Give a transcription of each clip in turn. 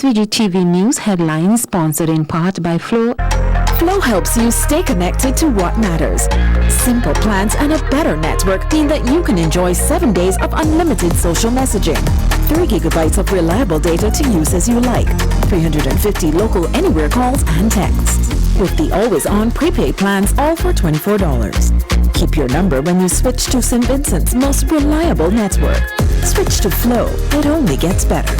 SVG-TV News headlines sponsored in part by Flow. Flow helps you stay connected to what matters. Simple plans and a better network mean that you can enjoy 7 days of unlimited social messaging, 3 gigabytes of reliable data to use as you like, 350 local anywhere calls and texts. With the always-on prepaid plans, all for $24. Keep your number when you switch to St. Vincent's most reliable network. Switch to Flow. It only gets better.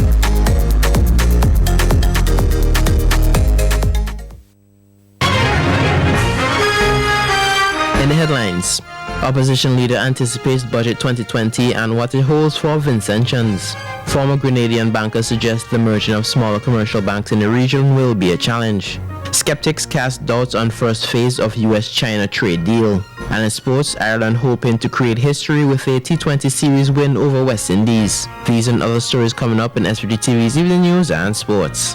In the headlines, opposition leader anticipates budget 2020 and what it holds for Vincentians. Former Grenadian bankers suggest the merging of smaller commercial banks in the region will be a challenge. Skeptics cast doubts on first phase of US-China trade deal. And in sports, Ireland hoping to create history with a T20 series win over West Indies. These and other stories coming up in SVG-TV's Evening News and Sports.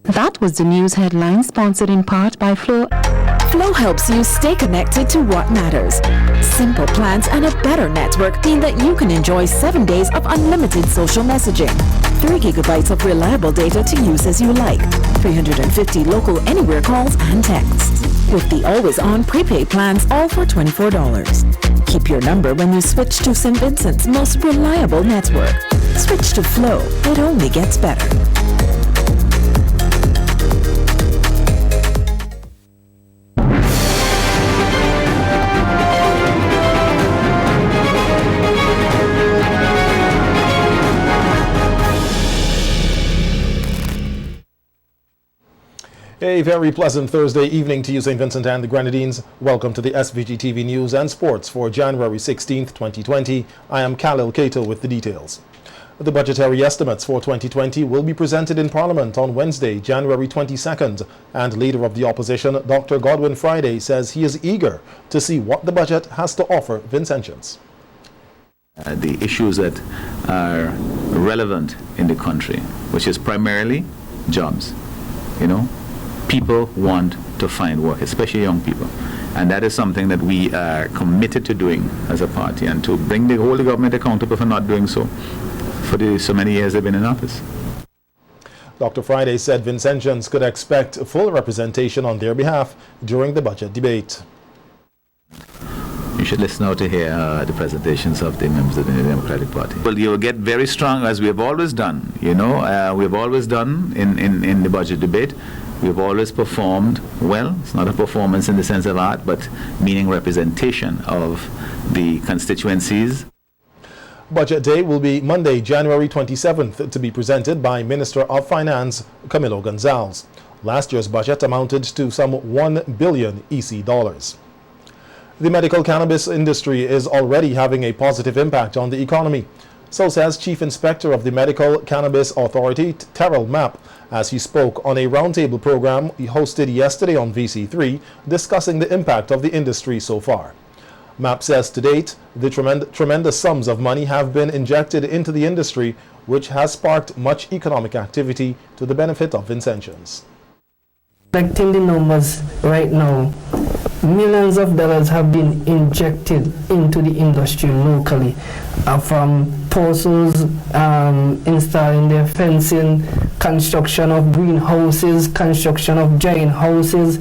That was the news headline sponsored in part by Flow. Flow helps you stay connected to what matters. Simple plans and a better network mean that you can enjoy 7 days of unlimited social messaging, 3 gigabytes of reliable data to use as you like, 350 local anywhere calls and texts. With the always-on prepaid plans, all for $24. Keep your number when you switch to St. Vincent's most reliable network. Switch to Flow. It only gets better. A very pleasant Thursday evening to you, St. Vincent and the Grenadines. Welcome to the SVG-TV News and Sports for January 16th, 2020. I am Khalil Cato with the details. The budgetary estimates for 2020 will be presented in Parliament on Wednesday, January 22nd, and Leader of the Opposition, Dr. Godwin Friday, says he is eager to see what the budget has to offer Vincentians. The issues that are relevant in the country, which is primarily jobs, people want to find work, especially young people. And that is something that we are committed to doing as a party, and to bring the whole government accountable for not doing so for so many years they've been in office. Dr. Friday said Vincentians could expect full representation on their behalf during the budget debate. You should listen out to hear the presentations of the members of the Democratic Party. Well, you will get very strong, as we have always done. We have always done in the budget debate. We've always performed well. It's not a performance in the sense of art, but meaning representation of the constituencies. Budget Day will be Monday, January 27th, to be presented by Minister of Finance, Camilo Gonzalez. Last year's budget amounted to some $1 billion EC dollars. The medical cannabis industry is already having a positive impact on the economy. So says Chief Inspector of the Medical Cannabis Authority, Terrell Mapp, as he spoke on a roundtable program he hosted yesterday on VC3, discussing the impact of the industry so far. Mapp says to date, the tremendous sums of money have been injected into the industry, which has sparked much economic activity to the benefit of Vincentians. Collecting the numbers right now, millions of dollars have been injected into the industry locally, from parcels, installing their fencing, construction of greenhouses, construction of giant houses.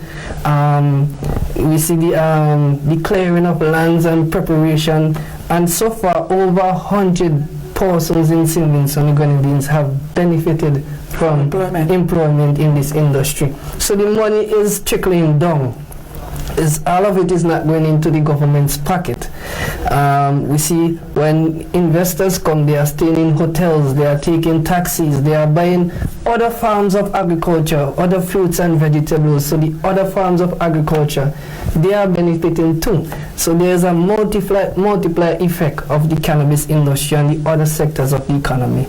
We see the clearing of lands and preparation, and so far over 100 parcels in St. Vincent and the Grenadines have benefited from employment in this industry. So the money is trickling down. All of it is not going into the government's pocket. We see when investors come, they are staying in hotels, they are taking taxis, they are buying other forms of agriculture, other fruits and vegetables. So the other forms of agriculture, they are benefiting too. So there's a multiplier effect of the cannabis industry and the other sectors of the economy.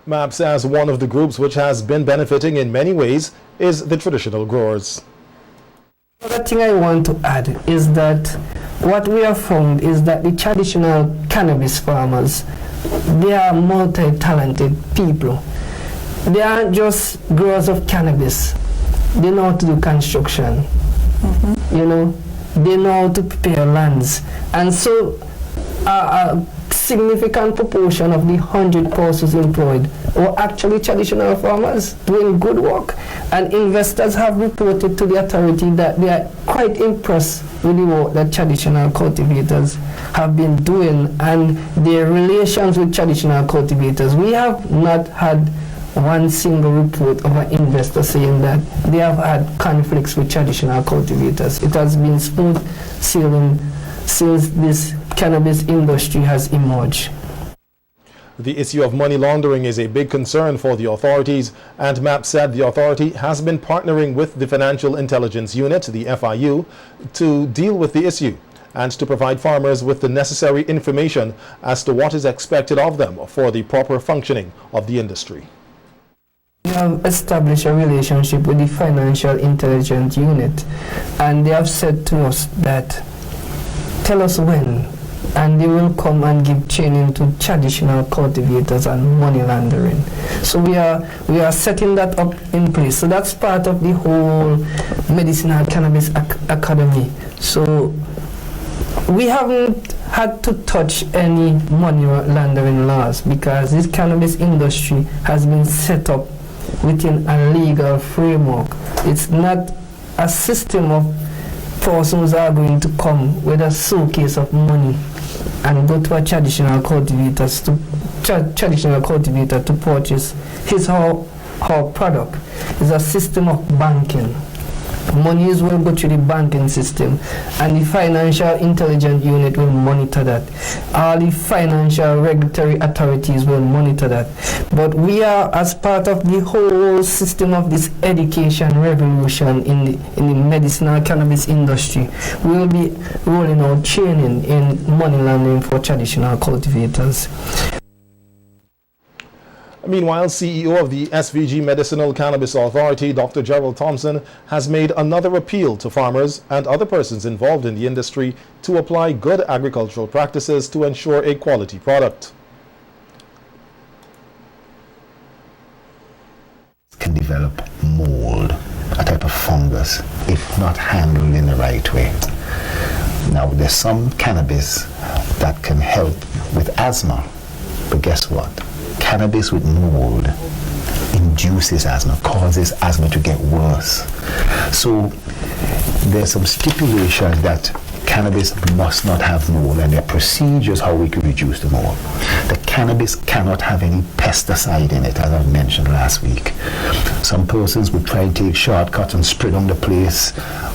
Mapp says one of the groups which has been benefiting in many ways is the traditional growers. The other thing I want to add is that what we have found is that the traditional cannabis farmers, they are multi-talented people. They aren't just growers of cannabis. They know how to do construction. They know how to prepare lands. And so significant proportion of the 100 persons employed were actually traditional farmers doing good work. And investors have reported to the authority that they are quite impressed with the work that traditional cultivators have been doing and their relations with traditional cultivators. We have not had one single report of an investor saying that they have had conflicts with traditional cultivators. It has been smooth sailing since this cannabis industry has emerged. The issue of money laundering is a big concern for the authorities, and MAP said the authority has been partnering with the Financial Intelligence Unit, the FIU, to deal with the issue and to provide farmers with the necessary information as to what is expected of them for the proper functioning of the industry. We have established a relationship with the Financial Intelligence Unit, and they have said to us that, tell us when, and they will come and give training to traditional cultivators and money laundering. So we are setting that up in place. So that's part of the whole Medicinal Cannabis Academy. So we haven't had to touch any money laundering laws because this cannabis industry has been set up within a legal framework. It's not a system of persons are going to come with a suitcase of money and go to a traditional cultivator to purchase his or her product. It's a system of banking. Money is will go through the banking system, and the Financial Intelligence Unit will monitor that. All the financial regulatory authorities will monitor that. But we are, as part of the whole system of this education revolution in the medicinal cannabis industry, we will be rolling out training in money laundering for traditional cultivators. Meanwhile, CEO of the SVG Medicinal Cannabis Authority, Dr. Gerald Thompson, has made another appeal to farmers and other persons involved in the industry to apply good agricultural practices to ensure a quality product. Can develop mold, a type of fungus, if not handled in the right way. Now, there's some cannabis that can help with asthma, but guess what? Cannabis with mold induces asthma, causes asthma to get worse. So there's some stipulations that cannabis must not have mold, and there are procedures how we can reduce the mold. The cannabis cannot have any pesticide in it, as I mentioned last week. Some persons would try and take shortcuts and spread on the place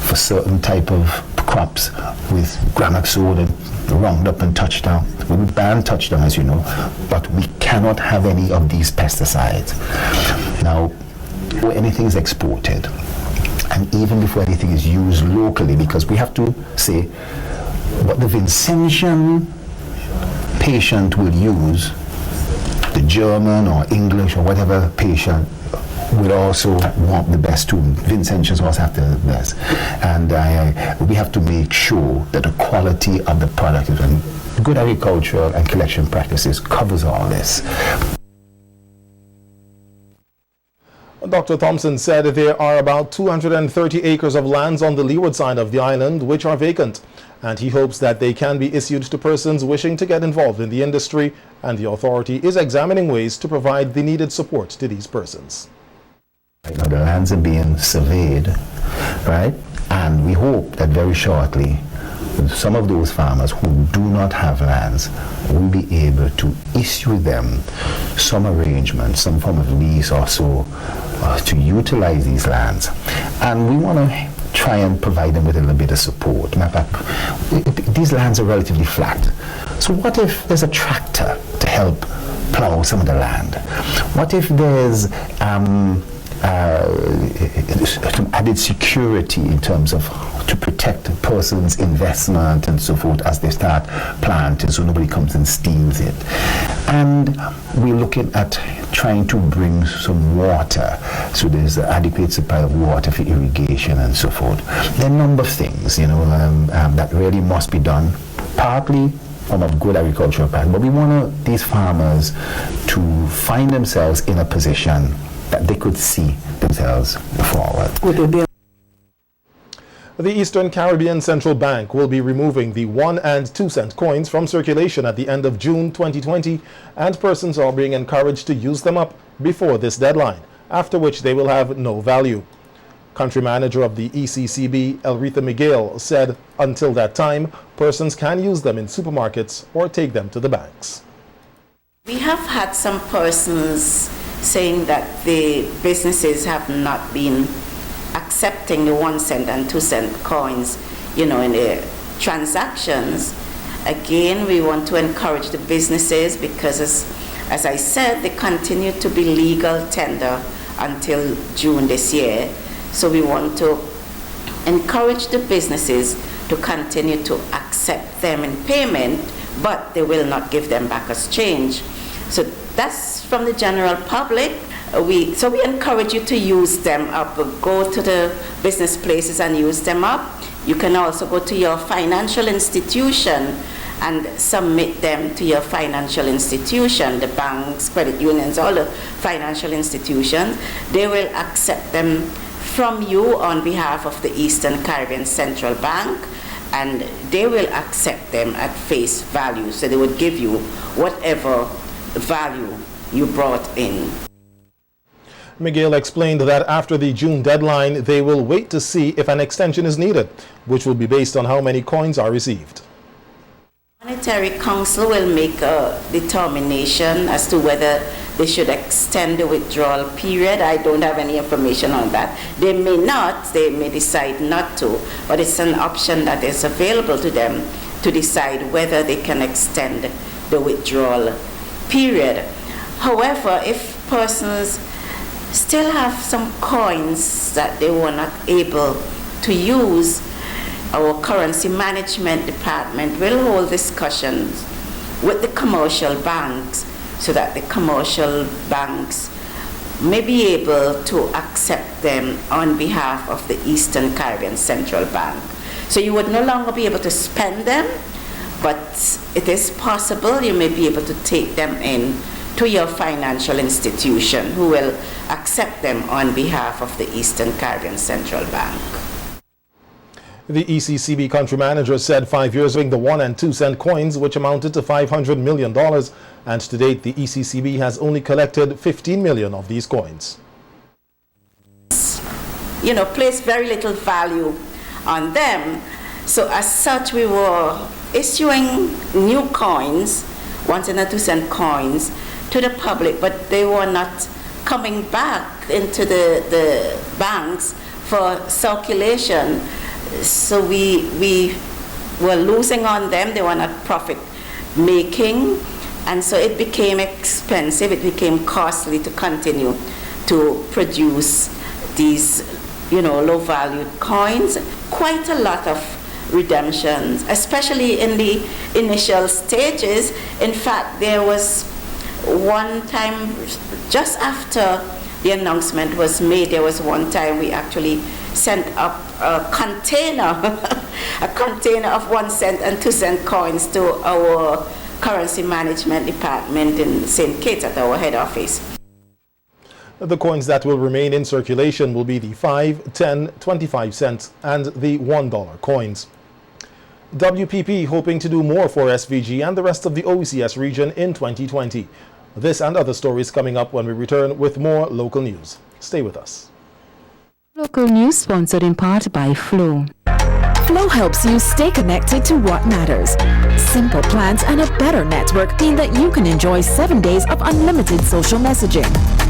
for certain type of crops with Granaxol and Roundup and Touchdown. We would ban Touchdown, as you know, but we cannot have any of these pesticides. Now, before anything is exported, and even before anything is used locally, because we have to say what the Vincentian patient will use, the German or English or whatever patient will also want the best too. Vincentians also have the best. And we have to make sure that the quality of the product and good agricultural and collection practices covers all this. Dr. Thompson said there are about 230 acres of lands on the leeward side of the island which are vacant, and he hopes that they can be issued to persons wishing to get involved in the industry, and the authority is examining ways to provide the needed support to these persons. Right now, the lands are being surveyed, right? And we hope that very shortly, some of those farmers who do not have lands will be able to issue them some arrangement, some form of lease or so, to utilize these lands. And we want to try and provide them with a little bit of support. These lands are relatively flat. So what if there's a tractor to help plow some of the land? What if there's some added security in terms of to protect a person's investment and so forth as they start planting, so nobody comes and steals it. And we're looking at trying to bring some water, so there's an adequate supply of water for irrigation and so forth. There are a number of things, that really must be done, partly from a good agricultural practice, but we want these farmers to find themselves in a position that they could see themselves forward. The Eastern Caribbean Central Bank will be removing the 1 and 2 cent coins from circulation at the end of June 2020, and persons are being encouraged to use them up before this deadline, after which they will have no value. Country manager of the ECCB, Elretha Miguel, said until that time, persons can use them in supermarkets or take them to the banks. We have had some persons saying that the businesses have not been accepting the 1 cent and 2 cent coins, in their transactions. Again, we want to encourage the businesses because, as I said, they continue to be legal tender until June this year. So we want to encourage the businesses to continue to accept them in payment, but they will not give them back as change. So that's from the general public. We encourage you to use them up. Go to the business places and use them up. You can also go to your financial institution and submit them to your financial institution, the banks, credit unions, all the financial institutions. They will accept them from you on behalf of the Eastern Caribbean Central Bank, and they will accept them at face value. So they would give you whatever value you brought in. Miguel explained that after the June deadline, they will wait to see if an extension is needed, which will be based on how many coins are received. Monetary Council will make a determination as to whether they should extend the withdrawal period. I don't have any information on that. They may not, they may decide not to, but it's an option that is available to them to decide whether they can extend the withdrawal period. However, if persons still have some coins that they were not able to use, our currency management department will hold discussions with the commercial banks so that the commercial banks may be able to accept them on behalf of the Eastern Caribbean Central Bank. So you would no longer be able to spend them, but it is possible you may be able to take them in to your financial institution who will accept them on behalf of the Eastern Caribbean Central Bank. The ECCB country manager said 5 years ago the 1 and 2 cent coins, which amounted to $500 million, and to date the ECCB has only collected 15 million of these coins. Place very little value on them. So as such, we were issuing new coins, 1 and 2 cent coins, to the public, but they were not coming back into the banks for circulation. So we were losing on them. They were not profit making, and so it became expensive. It became costly to continue to produce these, low valued coins. Quite a lot of redemptions, especially in the initial stages. In fact, there was one time, just after the announcement was made, there was one time we actually sent up a container of 1 cent and 2 cent coins to our currency management department in St. Kitts at our head office. The coins that will remain in circulation will be the 5, 10, 25 cents and the $1 coins. WPP hoping to do more for SVG and the rest of the OECS region in 2020. This and other stories coming up when we return with more local news. Stay with us. Local news sponsored in part by Flow. Flow helps you stay connected to what matters. Simple plans and a better network mean that you can enjoy 7 days of unlimited social messaging,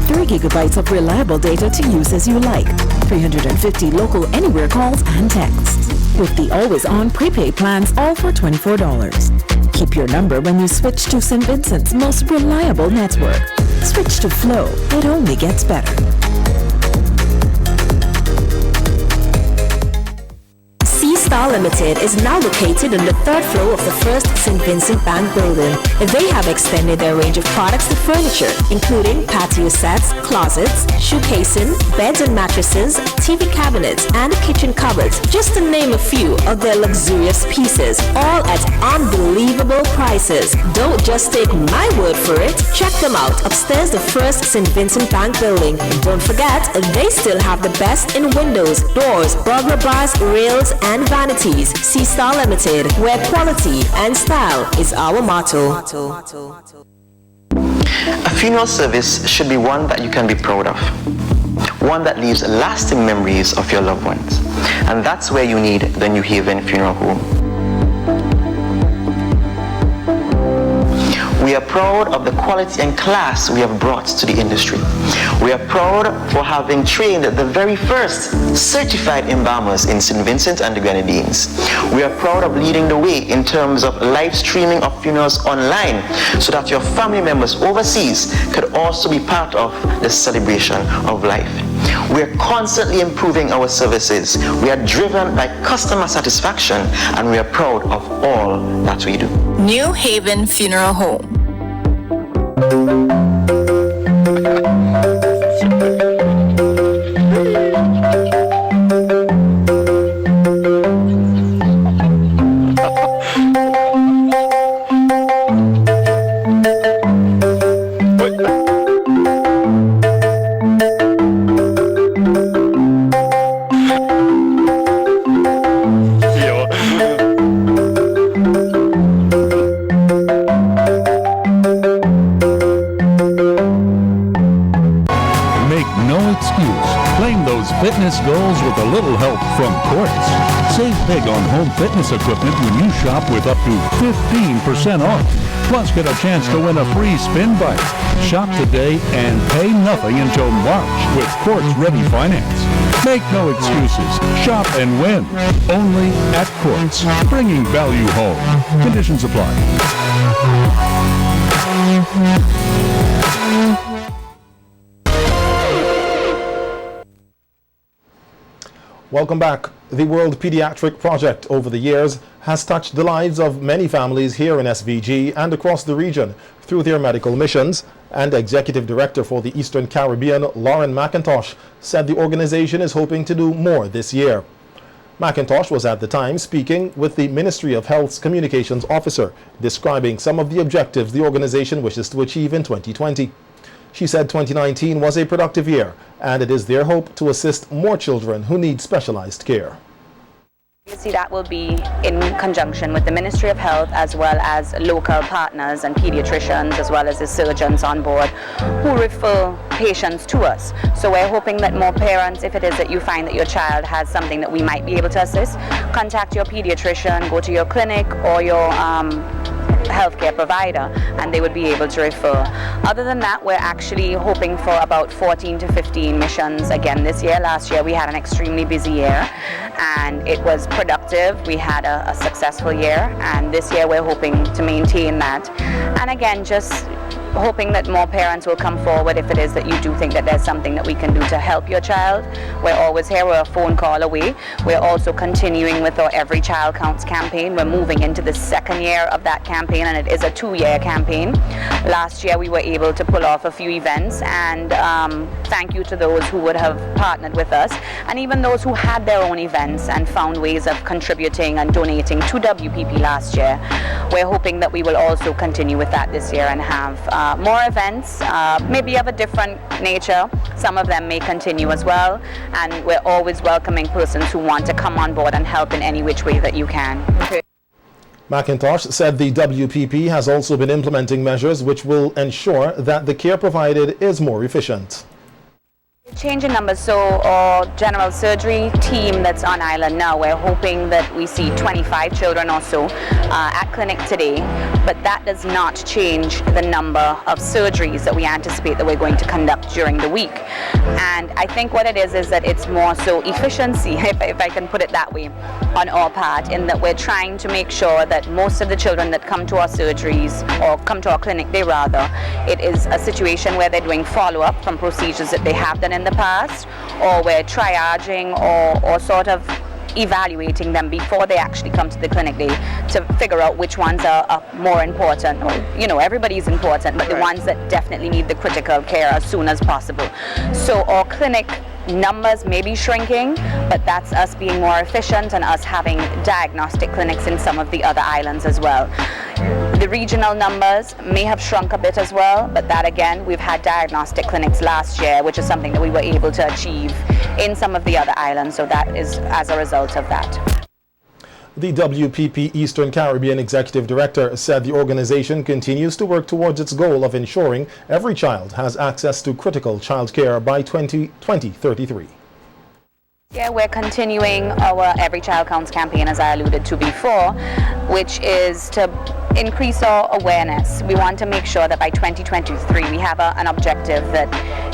3 gigabytes of reliable data to use as you like, 350 local anywhere calls and texts. With the always-on prepaid plans, all for $24. Keep your number when you switch to St. Vincent's most reliable network. Switch to Flow. It only gets better. Star Limited is now located on the 3rd floor of the first St. Vincent Bank building. They have extended their range of products to furniture, including patio sets, closets, shoe casing, beds and mattresses, TV cabinets, and kitchen cupboards, just to name a few of their luxurious pieces, all at unbelievable prices. Don't just take my word for it. Check them out upstairs the first St. Vincent Bank building. And don't forget, they still have the best in windows, doors, burglar bars, rails, and vanities. See Star Limited, where quality and style is our motto. A funeral service should be one that you can be proud of, one that leaves lasting memories of your loved ones. And that's where you need the New Haven Funeral Home. We are proud of the quality and class we have brought to the industry. We are proud for having trained the very first certified embalmers in St. Vincent and the Grenadines. We are proud of leading the way in terms of live streaming of funerals online so that your family members overseas could also be part of the celebration of life. We are constantly improving our services. We are driven by customer satisfaction, and we are proud of all that we do. New Haven Funeral Home. Fitness goals with a little help from Quartz. Save big on home fitness equipment when you shop with up to 15% off. Plus, get a chance to win a free spin bike. Shop today and pay nothing until March with Quartz Ready Finance. Make no excuses. Shop and win. Only at Quartz. Bringing value home. Conditions apply. Welcome back. The World Pediatric Project over the years has touched the lives of many families here in SVG and across the region through their medical missions, and Executive Director for the Eastern Caribbean, Lauren McIntosh, said the organization is hoping to do more this year. McIntosh was at the time speaking with the Ministry of Health's Communications Officer, describing some of the objectives the organization wishes to achieve in 2020. She said 2019 was a productive year, and it is their hope to assist more children who need specialized care. Obviously, that will be in conjunction with the Ministry of Health as well as local partners and pediatricians as well as the surgeons on board who refer patients to us. So we're hoping that more parents, if it is that you find that your child has something that we might be able to assist, contact your pediatrician, go to your clinic or your healthcare provider, and they would be able to refer. Other than that, we're actually hoping for about 14 to 15 missions again this year. Last year we had an extremely busy year and it was productive. We had a successful year, and this year we're hoping to maintain that. And again, just hoping that more parents will come forward if it is that you do think that there's something that we can do to help your child. We're always here. We're a phone call away. We're also continuing with our Every Child Counts campaign. We're moving into the second year of that campaign, and it is a 2-year campaign. Last year we were able to pull off a few events, and thank you to those who would have partnered with us, and even those who had their own events and found ways of contributing and donating to WPP last year. We're hoping that we will also continue with that this year and have more events, maybe of a different nature. Some of them may continue as well, and we're always welcoming persons who want to come on board and help in any which way that you can. McIntosh said the WPP has also been implementing measures which will ensure that the care provided is more efficient. Change in numbers, so our general surgery team that's on island now, we're hoping that we see 25 children or so at clinic today, but that does not change the number of surgeries that we anticipate that we're going to conduct during the week. And I think what it is that it's more so efficiency, if I can put it that way, on our part, in that we're trying to make sure that most of the children that come to our surgeries, or come to our clinic day rather, it is a situation where they're doing follow-up from procedures that they have done in the past, or we're triaging or sort of evaluating them before they actually come to the clinic day to figure out which ones are more important. Or, everybody's important, but the ones that definitely need the critical care as soon as possible. So our clinic numbers may be shrinking, but that's us being more efficient and us having diagnostic clinics in some of the other islands as well. The regional numbers may have shrunk a bit as well, but that again, we've had diagnostic clinics last year, which is something that we were able to achieve in some of the other islands, so that is as a result of that. The WPP Eastern Caribbean Executive Director said the organization continues to work towards its goal of ensuring every child has access to critical child care by 2033. Yeah, we're continuing our Every Child Counts campaign, as I alluded to before, which is to increase our awareness. We want to make sure that by 2023 we have an objective that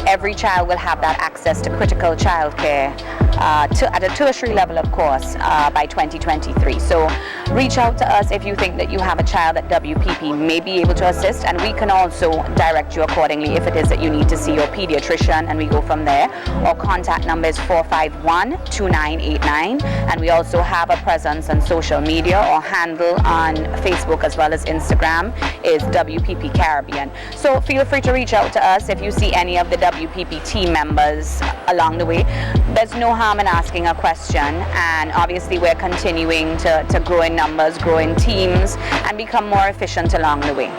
every child will have that access to critical child care at a tertiary level, of course, by 2023. So reach out to us if you think that you have a child that WPP may be able to assist, and we can also direct you accordingly if it is that you need to see your pediatrician, and we go from there. Our contact number is 451-2989, and we also have a presence on social media. Our handle on Facebook as well as Instagram is WPP Caribbean. So feel free to reach out to us if you see any of the WPP team members along the way. There's no harm in asking a question, and obviously we're continuing to grow in numbers, grow in teams, and become more efficient along the way.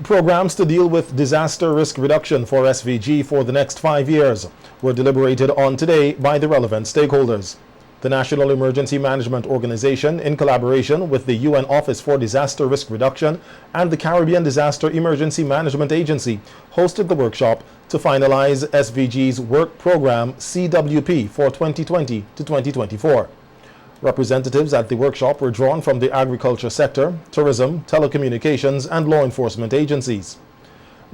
Programs to deal with disaster risk reduction for SVG for the next 5 years were deliberated on today by the relevant stakeholders. The National Emergency Management Organization, in collaboration with the UN Office for Disaster Risk Reduction and the Caribbean Disaster Emergency Management Agency, hosted the workshop to finalize SVG's work program CWP for 2020 to 2024. Representatives at the workshop were drawn from the agriculture sector, tourism, telecommunications, and law enforcement agencies.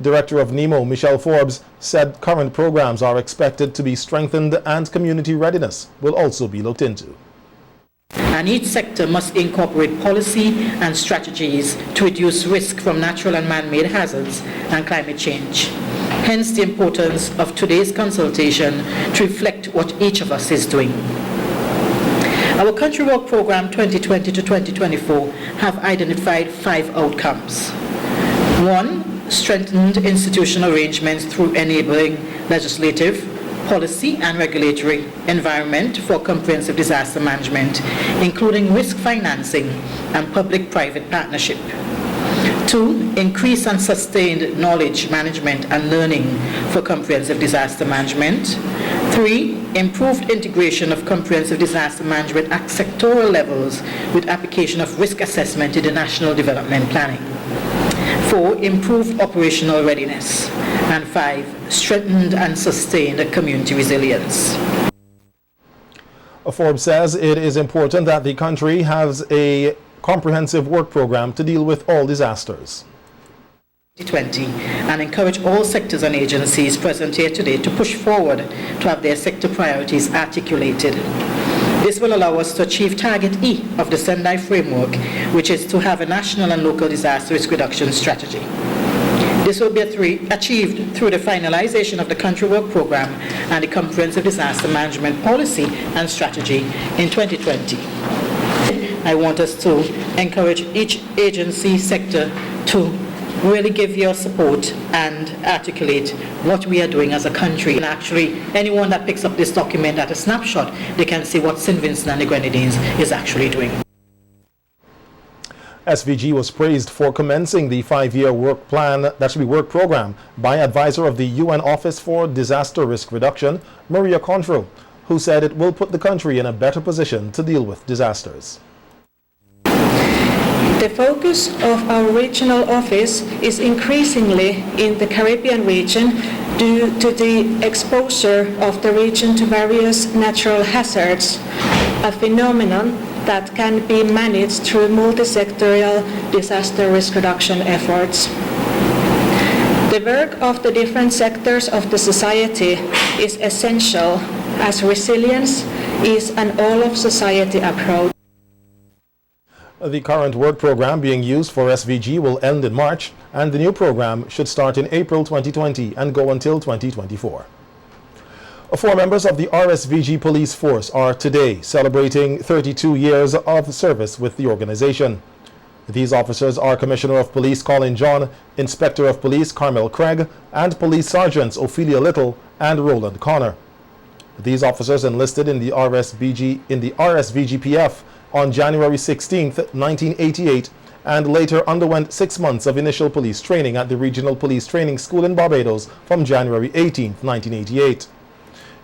Director of NEMO, Michelle Forbes, said current programs are expected to be strengthened and community readiness will also be looked into. And each sector must incorporate policy and strategies to reduce risk from natural and man-made hazards and climate change. Hence the importance of today's consultation to reflect what each of us is doing. Our Country Work Program 2020 to 2024 have identified 5 outcomes. 1. Strengthened institutional arrangements through enabling legislative, policy and regulatory environment for comprehensive disaster management, including risk financing and public-private partnership. 2. Increase and sustained knowledge management and learning for comprehensive disaster management. 3. Improved integration of comprehensive disaster management at sectoral levels with application of risk assessment in the national development planning. 4. Improved operational readiness. And 5. Strengthened and sustained community resilience. Forbes says it is important that the country has a comprehensive work program to deal with all disasters. 2020, and encourage all sectors and agencies present here today to push forward to have their sector priorities articulated. This will allow us to achieve Target E of the Sendai Framework, which is to have a national and local disaster risk reduction strategy. This will be achieved through the finalization of the Country Work Program and the Comprehensive Disaster Management Policy and Strategy in 2020. I want us to encourage each agency sector to really give your support and articulate what we are doing as a country. And actually, anyone that picks up this document at a snapshot, they can see what St. Vincent and the Grenadines is actually doing. SVG was praised for commencing the 5-year work program by advisor of the UN Office for Disaster Risk Reduction, Maria Contro, who said it will put the country in a better position to deal with disasters. The focus of our regional office is increasingly in the Caribbean region due to the exposure of the region to various natural hazards, a phenomenon that can be managed through multi-sectorial disaster risk reduction efforts. The work of the different sectors of the society is essential, as resilience is an all-of-society approach. The current work program being used for SVG will end in March, and the new program should start in April 2020 and go until 2024. 4 members of the RSVG police force are today celebrating 32 years of service with the organization. These officers are Commissioner of Police Colin John, Inspector of Police Carmel Craig, and Police Sergeants Ophelia Little and Roland Connor. These officers enlisted in the RSVGPF on January 16, 1988, and later underwent 6 months of initial police training at the Regional Police Training School in Barbados from January 18, 1988.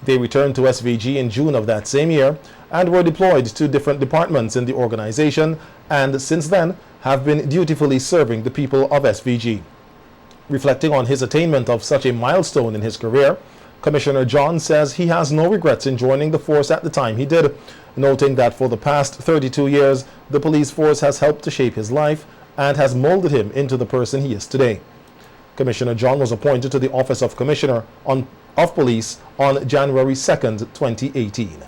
They returned to SVG in June of that same year and were deployed to different departments in the organization, and since then have been dutifully serving the people of SVG. Reflecting on his attainment of such a milestone in his career, Commissioner John says he has no regrets in joining the force at the time he did, noting that for the past 32 years, the police force has helped to shape his life and has molded him into the person he is today. Commissioner John was appointed to the Office of Commissioner of Police on January 2nd, 2018.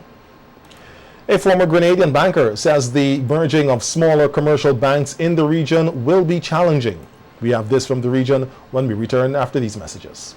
A former Grenadian banker says the merging of smaller commercial banks in the region will be challenging. We have this from the region when we return after these messages.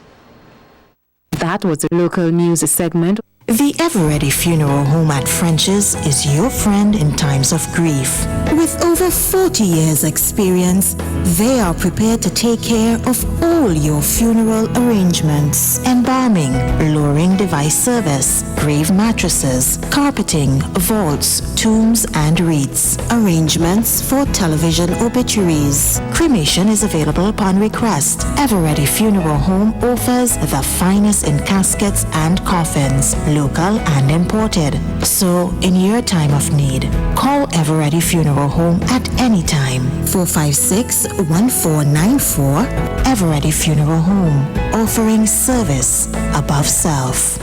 That was a local news segment. The Ever-Ready Funeral Home at French's is your friend in times of grief. With over 40 years' experience, they are prepared to take care of all your funeral arrangements. Embalming, lowering device service, grave mattresses, carpeting, vaults, tombs and wreaths. Arrangements for television obituaries. Cremation is available upon request. Ever-Ready Funeral Home offers the finest in caskets and coffins, local and imported. So, in your time of need, call Ever-Ready Funeral Home at any time. 456-1494. Ever-Ready Funeral Home, offering service above self.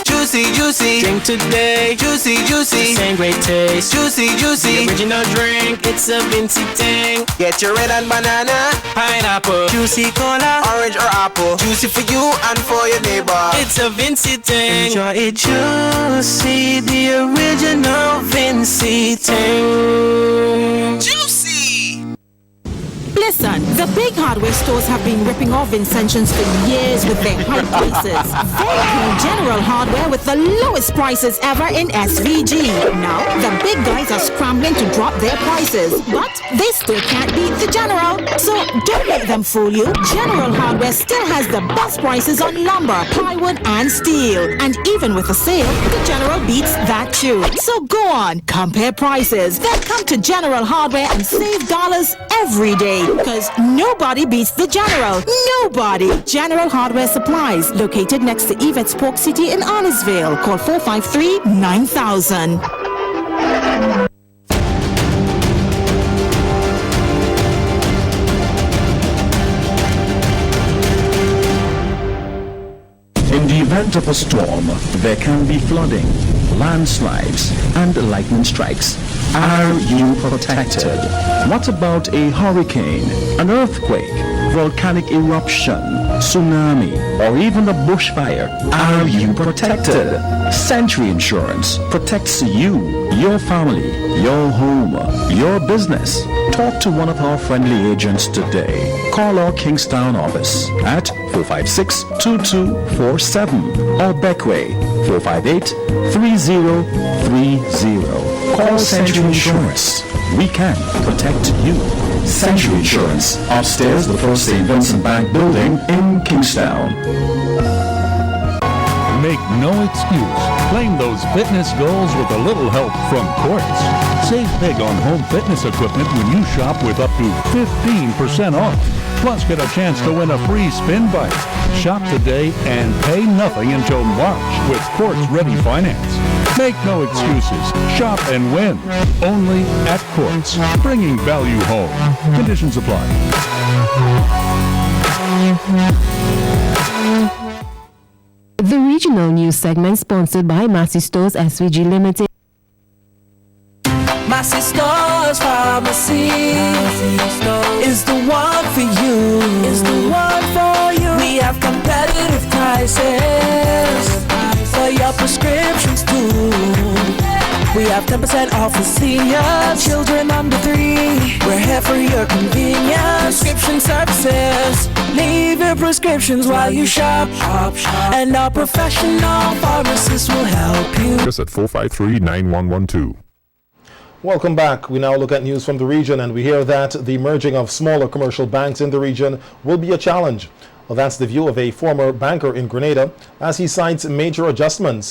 Juicy, juicy, drink today. Juicy, juicy, same great taste. Juicy, juicy, the original drink. It's a Vinci thing. Get your red and banana, pineapple, juicy cola, orange or apple. Juicy for you and for your neighbor. It's a Vinci thing. Enjoy it juicy, the original Vinci thing. Juicy. Listen, the big hardware stores have been ripping off Vincentians for years with their high prices. They call General Hardware with the lowest prices ever in SVG. Now, the big guys are scrambling to drop their prices, but they still can't beat the General. So don't let them fool you. General Hardware still has the best prices on lumber, plywood, and steel. And even with a sale, the General beats that too. So go on, compare prices. Then come to General Hardware and save dollars every day. Because nobody beats the General. Nobody. General Hardware Supplies, located next to Yvette's Pork City in Arnesville. Call 453-9000. In the event of a storm, there can be flooding, landslides, and lightning strikes. Are you protected? What about a hurricane, an earthquake, volcanic eruption, tsunami, or even a bushfire? Are you protected? Century Insurance protects you, your family, your home, your business. Talk to one of our friendly agents today. Call our Kingstown office at 456-2247 or Beckway 458-3030. Call Century Insurance. We can protect you. Century Insurance, upstairs the First St. Vincent Bank building in Kingstown. Make no excuse. Claim those fitness goals with a little help from Quartz. Save big on home fitness equipment when you shop with up to 15% off. Plus, get a chance to win a free spin bike. Shop today and pay nothing until March with Quartz Ready Finance. Make no excuses. Shop and win. Only at Quartz. Bringing value home. Conditions apply. The regional news segment sponsored by Massey Stores SVG Limited. Massey Stores Pharmacy is the one for you. Is the one for you. We have competitive prices for your prescriptions too. We have 10% off for seniors, children under 3. We're here for your convenience. Prescription services. Leave your prescriptions while you shop. And our professional pharmacists will help you. Just at 453-9112. Welcome back. We now look at news from the region, and we hear that the merging of smaller commercial banks in the region will be a challenge. Well, that's the view of a former banker in Grenada, as he cites major adjustments